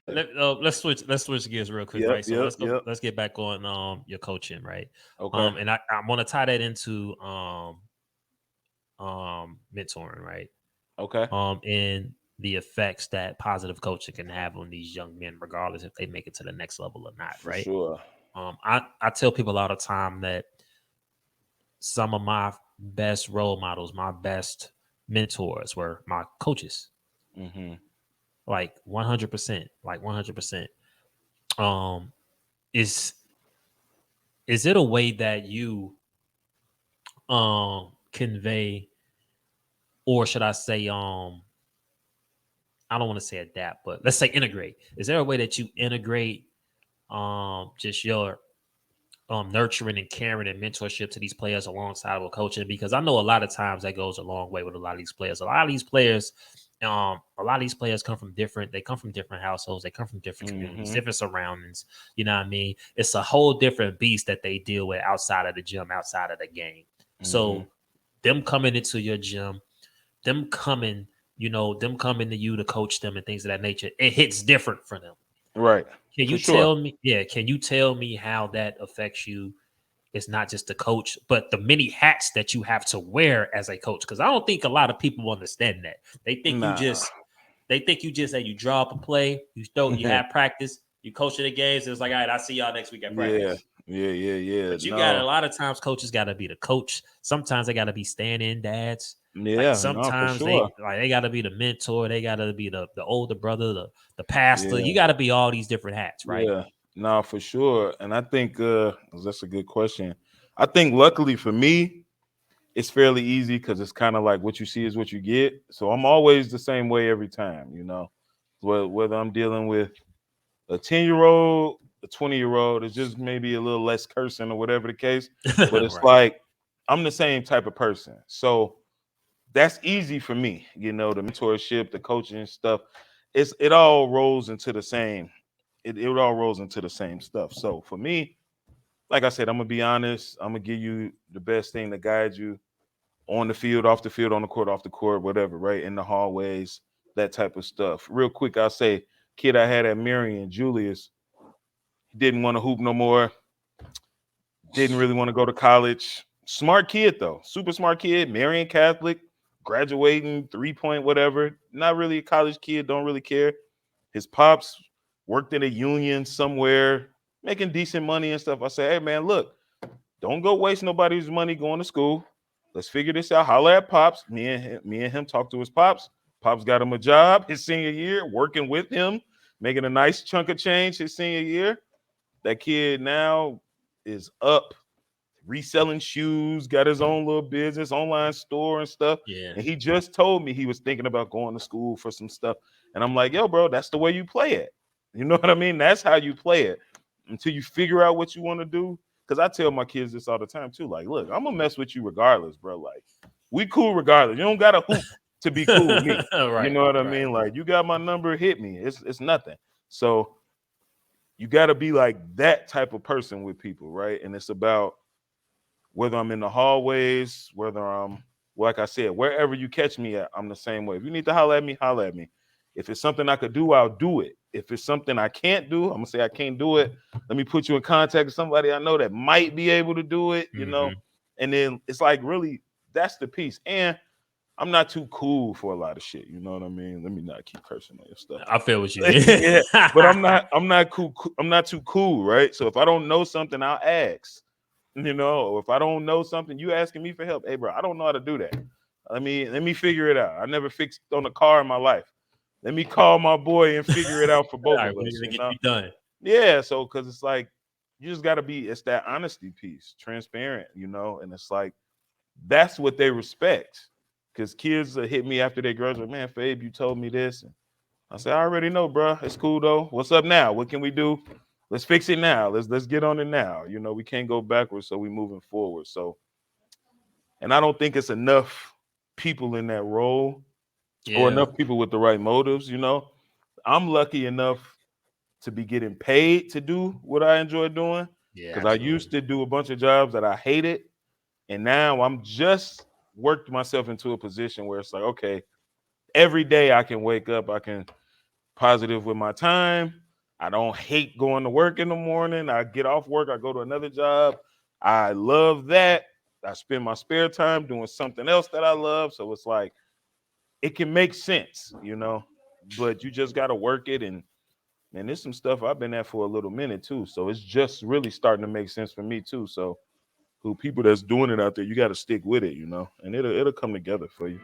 let's switch gears real quick, Yep, right? So yep, yep. let's get back on your coaching, right? Okay. And I want to tie that into mentoring, right? Okay. And the effects that positive coaching can have on these young men, regardless if they make it to the next level or not, For right? sure. I tell people all the time that some of my best role models, my best mentors were my coaches, Mm-hmm. like 100%, like 100%. Um, is is it a way that you convey, or should I say, I don't want to say adapt, but let's say integrate. Is there a way that you integrate just your nurturing and caring and mentorship to these players alongside with coaching? Because I know a lot of times that goes a long way with a lot of these players. A lot of these players come from different. They come from different households. They come from different communities, Mm-hmm. different surroundings. You know what I mean? It's a whole different beast that they deal with outside of the gym, outside of the game. Mm-hmm. So them coming into your gym, them coming, them coming to you to coach them and things of that nature, it hits different for them. Right. Can For you sure. tell me? Yeah, can you tell me how that affects you? It's not just the coach, but the many hats that you have to wear as a coach. Because I don't think a lot of people understand that. They think you Nah. just, that you draw up a play, you have practice, you coach in the games. And it's like, all right, I'll see y'all next week at Yeah. practice. Yeah. Yeah. Yeah. But you got No. a lot of times coaches got to be the coach. Sometimes they got to be stand-in dads. Like Yeah. No. For sometimes sure. they got to be the mentor. They got to be the older brother, the pastor. You Yeah. got to be all these different hats, right? Yeah. No. For sure. And I think that's a good question. I think luckily for me, it's fairly easy because it's kind of like what you see is what you get. So I'm always the same way every time. Whether I'm dealing with a 10-year-old, a 20-year-old, it's just maybe a little less cursing or whatever the case. But it's Right. like I'm the same type of person. So that's easy for me, the mentorship, the coaching stuff. It all rolls into the same. It all rolls into the same stuff. So for me, like I said, I'm gonna be honest. I'm gonna give you the best thing to guide you on the field, off the field, on the court, off the court, whatever, right? In the hallways, that type of stuff. Real quick, I'll say, kid I had at Marion, Julius, he didn't want to hoop no more. Didn't really want to go to college. Smart kid though, super smart kid. Marion Catholic, graduating 3 point whatever. Not really a college kid. Don't really care. His pops worked in a union somewhere, making decent money and stuff. I said, hey man, look, don't go waste nobody's money going to school. Let's figure this out. Holler at pops. Me and him talked to his pops. Pops got him a job his senior year, working with him, making a nice chunk of change his senior year. That kid now is up reselling shoes, got his own little business, online store and stuff. Yeah. And he just told me he was thinking about going to school for some stuff. And I'm like, yo, bro, that's the way you play it. You know what I mean? That's how you play it until you figure out what you want to do. Because I tell my kids this all the time too. Like, look, I'm gonna mess with you regardless, bro. Like, we cool regardless. You don't gotta hoop to be cool with me. You Right. know what I Right. mean? Like, you got my number, hit me. It's nothing. So you got to be like that type of person with people, right? And it's about whether I'm in the hallways, whether I'm, like I said, wherever you catch me at, I'm the same way. If you need to holler at me, holler at me. If it's something I could do, I'll do it. If it's something I can't do, I'm gonna say I can't do it. Let me put you in contact with somebody I know that might be able to do it. Hmm. And then it's like really that's the piece. And I'm not too cool for a lot of shit. You know what I mean? Let me not keep cursing on your stuff. I feel what you mean. Yeah, but I'm not cool. I'm not too cool, right? So if I don't know something, I'll ask. If I don't know something, you asking me for help. Hey, bro, I don't know how to do that. Let me figure it out. I never fixed on a car in my life. Let me call my boy and figure it out for All both right, of we us. need to get you done. Yeah. So because it's like you just got to be. It's that honesty piece, transparent. And it's like that's what they respect. Because kids hit me after they graduate. Man, Fabe, you told me this. And I said, I already know, bro. It's cool though. What's up now? What can we do? Let's fix it now. Let's get on it now. We can't go backwards, so we moving forward. So, and I don't think it's enough people in that role or Yeah. enough people with the right motives. I'm lucky enough to be getting paid to do what I enjoy doing Yeah, because I used absolutely. to do a bunch of jobs that I hated, and now I'm just worked myself into a position where it's like, okay, every day I can wake up, I can positive with my time. I don't hate going to work in the morning. I get off work, I go to another job. I love that. I spend my spare time doing something else that I love. So it's like it can make sense, but you just got to work it. And there's some stuff I've been at for a little minute too. So it's just really starting to make sense for me too. So who people that's doing it out there, you got to stick with it, and it'll come together for you.